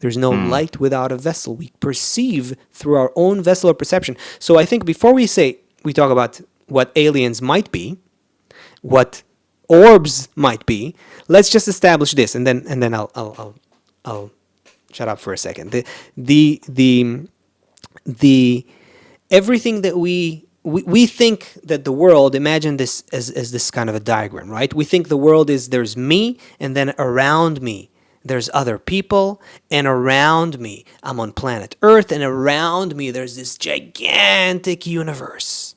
There's no light without a vessel. We perceive through our own vessel of perception. So I think before we talk about what aliens might be, what orbs might be, let's just establish this, and then I'll shut up for a second. The everything that we think that the world, imagine this as this kind of a diagram, right? We think the world is, there's me, and then around me there's other people, and around me I'm on planet Earth, and around me there's this gigantic universe.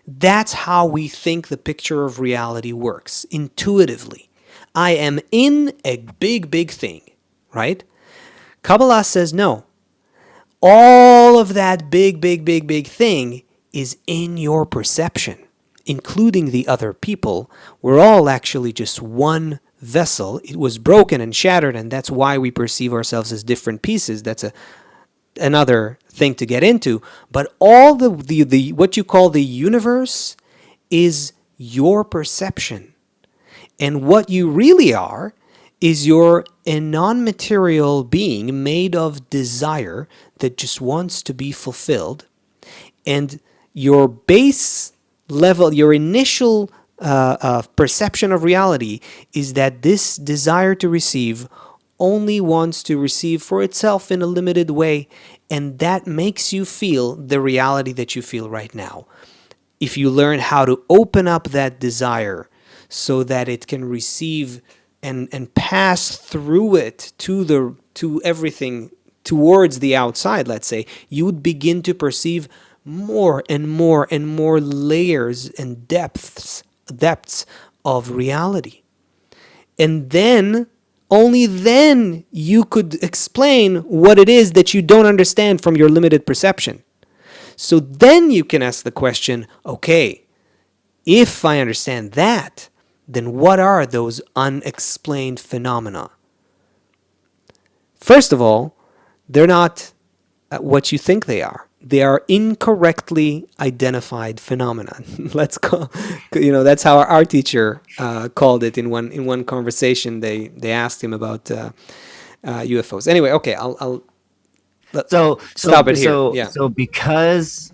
That's how we think the picture of reality works, intuitively. I am in a big thing, right? Kabbalah says no. All of that big thing is in your perception, including the other people. We're all actually just one vessel. It was broken and shattered, and that's why we perceive ourselves as different pieces. That's another thing to get into. But all the what you call the universe is your perception. And what you really are is you're a non-material being made of desire that just wants to be fulfilled. And your base level, your initial perception of reality is that this desire to receive only wants to receive for itself in a limited way, and that makes you feel the reality that you feel right now. If you learn how to open up that desire so that it can receive and pass through it to everything towards the outside, let's say, you would begin to perceive more and more and more layers and depths of reality. And then, only then, you could explain what it is that you don't understand from your limited perception. So then you can ask the question, okay, if I understand that, then what are those unexplained phenomena? First of all, they're not what you think they are. They are incorrectly identified phenomena. Let's call, that's how our teacher called it in one conversation. They asked him about UFOs. Anyway, okay, I'll stop it here. Yeah. So because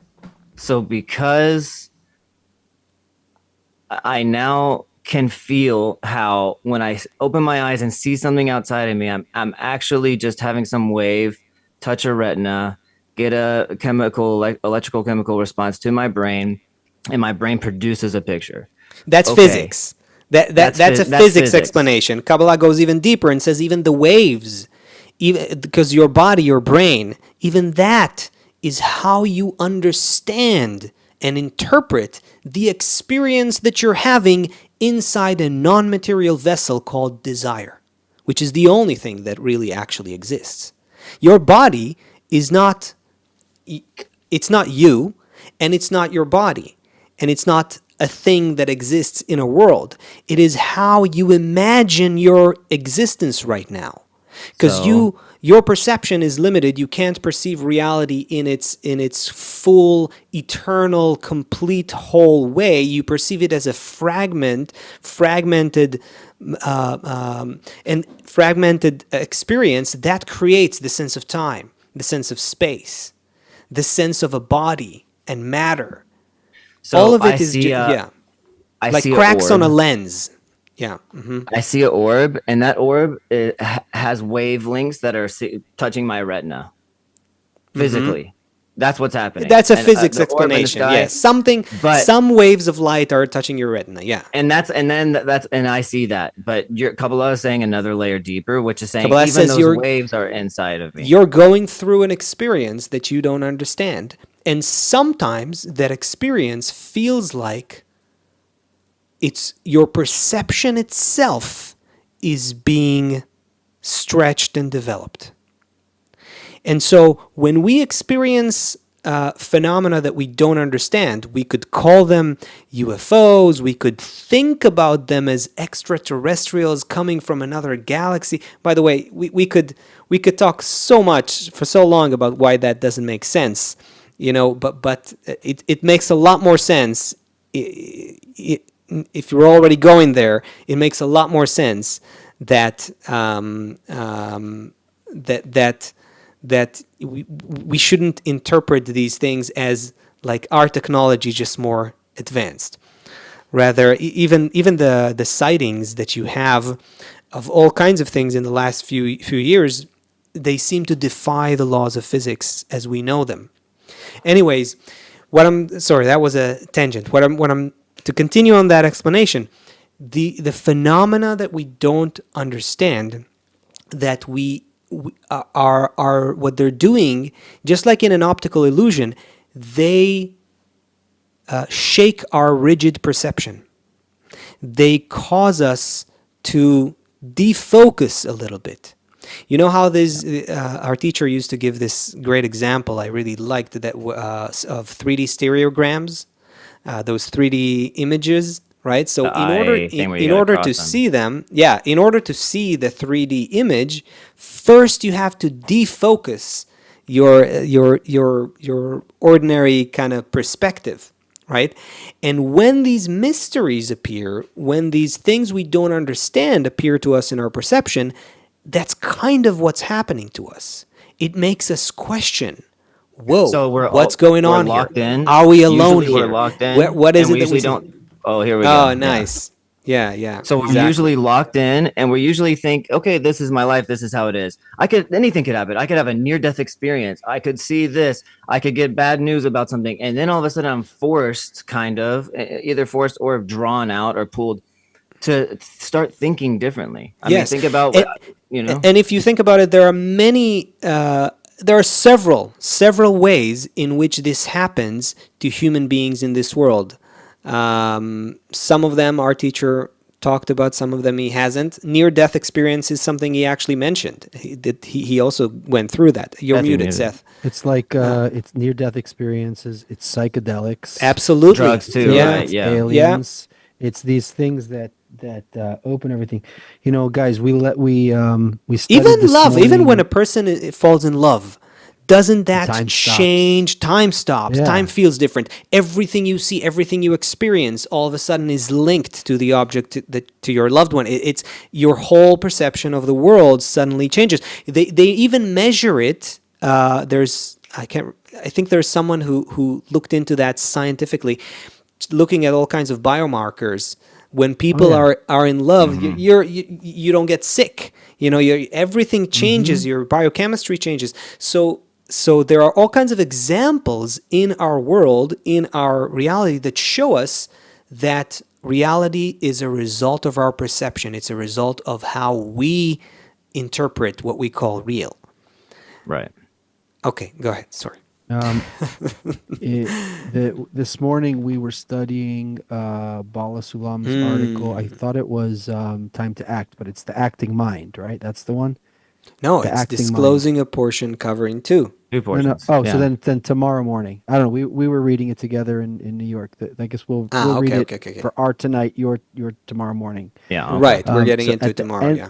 I now can feel how when I open my eyes and see something outside of me, I'm actually just having some wave touch a retina, get a electrical chemical response to my brain, and my brain produces a picture. That's physics. That's a physics explanation. Kabbalah goes even deeper and says even the waves, even because your body, your brain, even that is how you understand and interpret the experience that you're having inside a non-material vessel called desire, which is the only thing that really actually exists. Your body is not, it's not you, and it's not your body, and it's not a thing that exists in a world. It is how you imagine your existence right now. Because your perception is limited. You can't perceive reality in its full, eternal, complete, whole way. You perceive it as a fragmented experience that creates the sense of time, the sense of space, the sense of a body and matter. So all of it I like see cracks on a orb. lens. Yeah. Mm-hmm. I see an orb, and that orb has wavelengths that are touching my retina physically. That's what's happening. That's a And, physics the orb in the explanation. sky- Yes, but some waves of light are touching your retina. Yeah. and I see that. But your Kabbalah is saying another layer deeper, which is saying Kabbalah even says those waves are inside of me. You're going through an experience that you don't understand, and sometimes that experience feels like it's your perception itself is being stretched and developed. And so when we experience phenomena that we don't understand. We could call them UFOs. We could think about them as extraterrestrials coming from another galaxy. By the way, we could talk so much for so long about why that doesn't make sense, but it makes a lot more sense. If you're already going there, it makes a lot more sense that that we shouldn't interpret these things as like our technology just more advanced. Rather, even the sightings that you have of all kinds of things in the last few years, they seem to defy the laws of physics as we know them. Anyways, what I'm sorry, that was a tangent. What I'm to continue on that explanation, the phenomena that we don't understand, that we are what they're doing, just like in an optical illusion, they shake our rigid perception. They cause us to defocus a little bit. You know how this our teacher used to give this great example I really liked, that of 3D stereograms, those 3D images, right? So The eye thing where you in gotta order to cross them. see them, yeah, in order to see the 3D image, first you have to defocus your ordinary kind of perspective, right? And when these mysteries appear, when these things we don't understand appear to us in our perception, that's kind of what's happening to us. It makes us question, whoa, So what's going we're on here? locked in. Are we alone Usually we're here? locked in, What is and it we that we usually see? don't. Oh, here we Oh, go. Yeah. nice. Yeah, So we're exactly. usually locked in, and we usually think, okay, this is my life. This is how it is. Anything could happen. I could have a near-death experience. I could see this. I could get bad news about something, and then all of a sudden, I'm forced, kind of, either forced or drawn out or pulled to start thinking differently. I mean, Yes. think about And, you know. and if you think about it, there are there are several ways in which this happens to human beings in this world. Some of them our teacher talked about, some of them he hasn't. Near death experience is something he actually mentioned. He also went through that. You're Seth, you're muted, muted. Seth. It's like it's near-death experiences. It's psychedelics. Absolutely. Drugs too, Yeah. right? It's Yeah. Yeah. aliens. It's these things that open everything. You know, guys, we studied Even this love, even when a morning. person falls in love, doesn't that Time stops. change? Time stops. Time Yeah. feels different. Everything you see, everything you experience, all of a sudden is linked to the object, to your loved one. It's your whole perception of the world suddenly changes. They even measure it. I think there's someone who looked into that scientifically, looking at all kinds of biomarkers. When Oh people yeah. are in love, you don't get sick. Everything changes. Mm-hmm. Your biochemistry changes. So there are all kinds of examples in our world, in our reality, that show us that reality is a result of our perception. It's a result of how we interpret what we call real. Right. Okay, go ahead. Sorry. Um, this morning we were studying Bala Sulam's article. I thought it was Time to Act, but it's The Acting Mind, right? That's the one? No, The it's Acting Mind. disclosing a portion covering two. Two No, no. portions. Oh, so Yeah. then tomorrow morning. I don't know. We were reading it together in New York. I guess we'll read Okay, it okay. for our tonight, your tomorrow morning. Yeah. Okay. Right, we're getting So into it tomorrow. Yeah.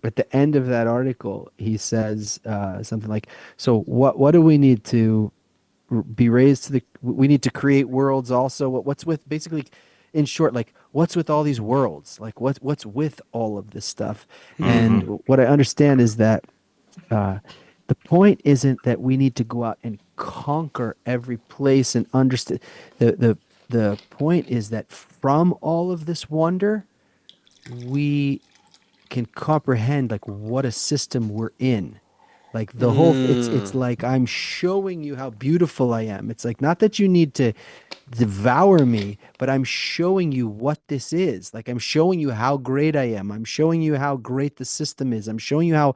at the end of that article, he says something like, "So what do we need to be raised to the? We need to create worlds also. What's with basically, in short, like what's with all these worlds? Like what's with all of this stuff? And what I understand is that the point isn't that we need to go out and conquer every place and understand. The point is that from all of this wonder, we can comprehend like what a system we're in. Like the whole it's like I'm showing you how beautiful I am. It's like not that you need to devour me, but I'm showing you what this is. Like I'm showing you how great I am. I'm showing you how great the system is. I'm showing you how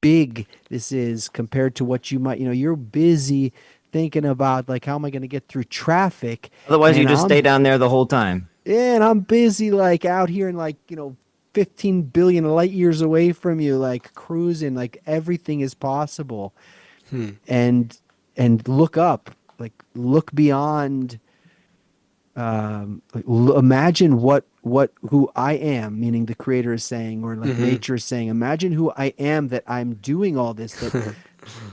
big this is compared to what you might, you're busy thinking about like how am I going to get through traffic, Otherwise, you and just stay down there the whole time. I'm busy like out here and like, 15 billion light years away from you, like cruising, like everything is possible. And and look up, like look beyond, imagine what who I am, meaning the creator is saying, or like Mm-hmm. nature is saying, imagine who I am, that I'm doing all this, that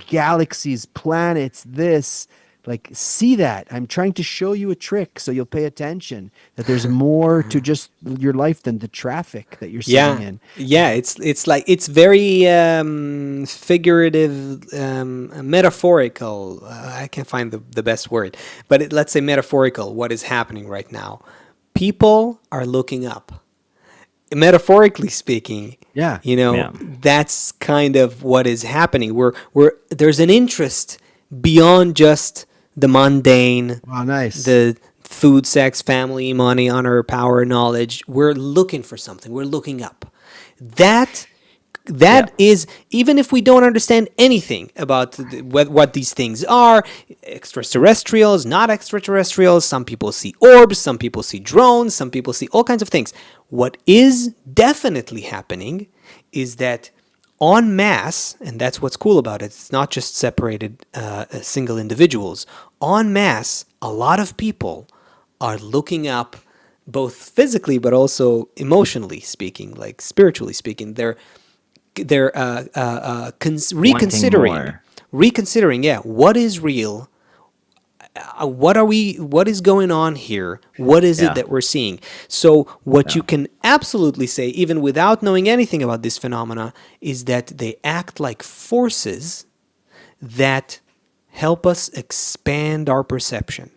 galaxies, planets, this, like see that I'm trying to show you a trick so you'll pay attention, that there's more to just your life than the traffic that you're sitting Yeah, in. yeah, it's like it's very figurative, metaphorical. I can't find the best word, but let's say metaphorical. What is happening right now? People are looking up. Metaphorically speaking, Yeah. Yeah. that's kind of what is happening. We're there's an interest beyond just the mundane, Wow, nice. the food, sex, family, money, honor, power, knowledge. We're looking for something. We're looking up. That Yeah. that is, even if we don't understand anything about what these things are, extraterrestrials, not extraterrestrials. Some people see orbs, some people see drones, some people see all kinds of things. What is definitely happening is that en masse, and that's what's cool about it, it's not just separated single individuals. En masse, a lot of people are looking up, both physically but also emotionally speaking, like spiritually speaking. They're Wanting more. reconsidering, yeah, what is real, what is going on here, what is it Yeah. that we're seeing. So what Yeah. you can absolutely say, even without knowing anything about this phenomena, is that they act like forces that help us expand our perception.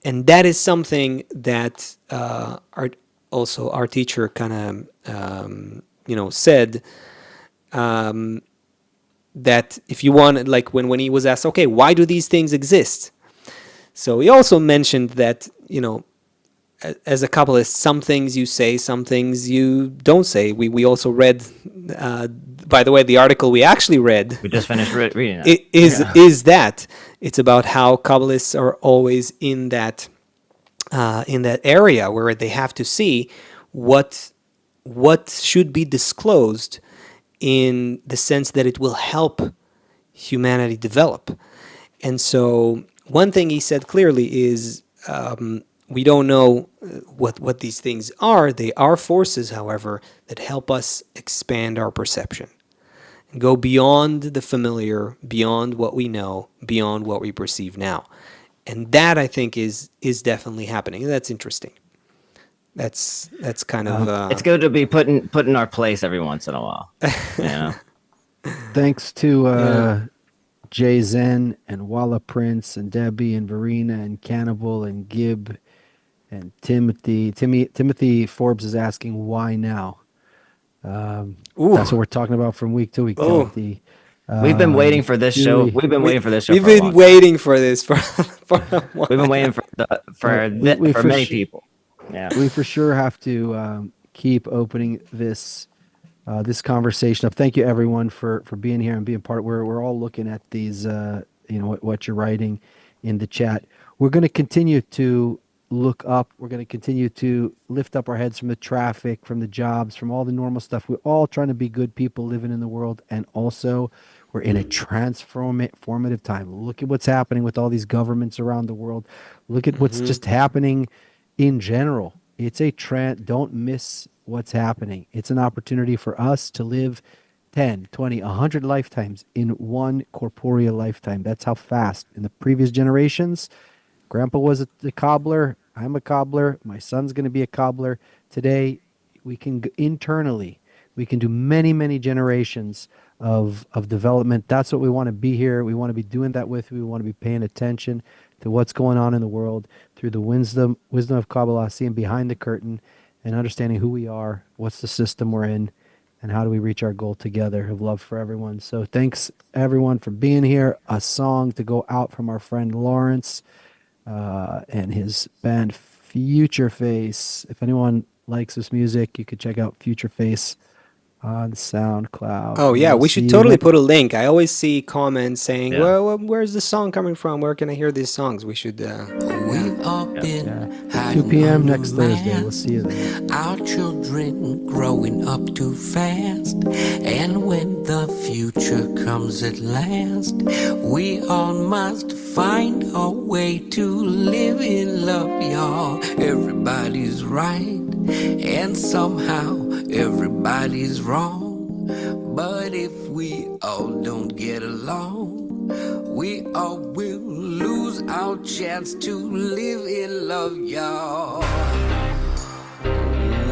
And that is something that our teacher kind of said, that if you want, like when he was asked, okay, why do these things exist? So he also mentioned that, as a Kabbalist, some things you say, some things you don't say. We also read, by the way, the article we actually read We just finished reading that. it is Yeah. is that it's about how Kabbalists are always in that area where they have to see what should be disclosed, in the sense that it will help humanity develop. And so one thing he said clearly is, we don't know what these things are. They are forces, however, that help us expand our perception, go beyond the familiar, beyond what we know, beyond what we perceive now. And that, I think, is definitely happening. And that's interesting. That's kind of It's good to be put in our place every once in a while. You know? Thanks to yeah. Jay Zen and Walla Prince and Debbie and Verena and Cannibal and Gib and Timothy Forbes is asking why now. That's what Ooh. we're talking about from week to week, Oh. Timothy. We've been waiting for this Do show. we? We've been We waiting for this show we've for a been long time. waiting for this for a We've been while. waiting for Well, we for many su- people. Yeah. we for sure have to keep opening this conversation up. Thank you everyone for being here and being part. We're all looking at these, what you're writing in the chat. We're going to continue to look up. We're going to continue to lift up our heads from the traffic, from the jobs, from all the normal stuff. We're all trying to be good people living in the world, and also we're in a transformative time. Look at what's happening with all these governments around the world. Look at what's Hmm. just happening in general. It's a trend. Don't miss what's happening. It's an opportunity for us to live 10, 20, 100 lifetimes in one corporeal lifetime. That's how fast. In the previous generations, Grandpa was a cobbler. I'm a cobbler. My son's going to be a cobbler. Today, we can internally, we can do many, many generations of development. That's what we want to be here. We want to be doing that with. We want to be paying attention to what's going on in the world through the wisdom of Kabbalah, seeing behind the curtain and understanding who we are, what's the system we're in, and how do we reach our goal together of love for everyone. So thanks everyone for being here. A song to go out from our friend Lawrence and his band Future Face. If anyone likes this music, you could check out Future Face on SoundCloud. Oh And yeah, we'll we see should you totally next. put a link. I always see comments saying, Yeah. "Well, where's the song coming from? Where can I hear these songs?" We should. up Yep. in Yeah. 2 hiding p.m. under next Thursday. We'll masks. see you there. Our children growing up too fast. And when the future comes at last, we all must find a way to live in love, y'all. Everybody's right, and somehow everybody's wrong. But if we all don't get along, we all will lose our chance to live in love, y'all.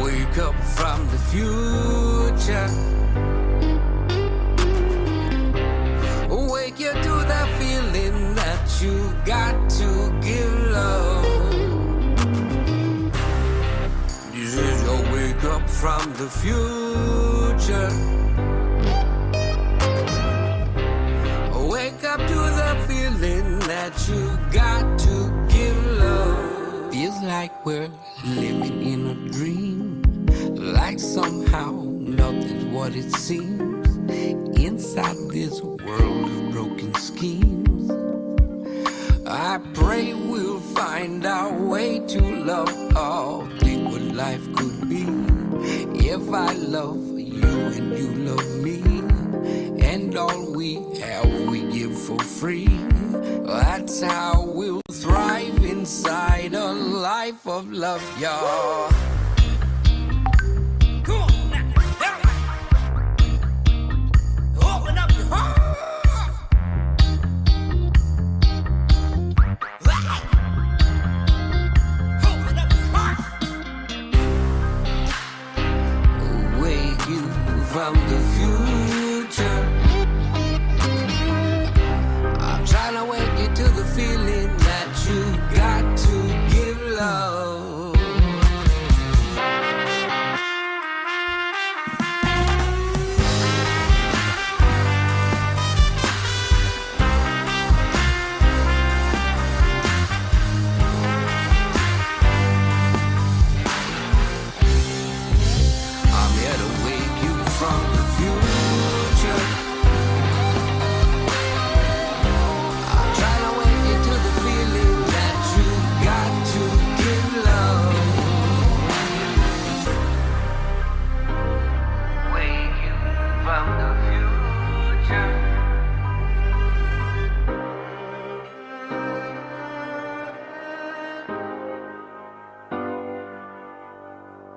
Wake up from the future. Wake you to the feeling that you got to give love. This is your wake up from the future. Wake up to the feeling that you got to give love. Feels like we're living in a dream, like somehow nothing's what it seems. Inside this world of broken schemes, I pray we'll find our way to love all. Think what life could be if I love you and you love me, and all we have we give for free. That's how we'll thrive inside a life of love, y'all.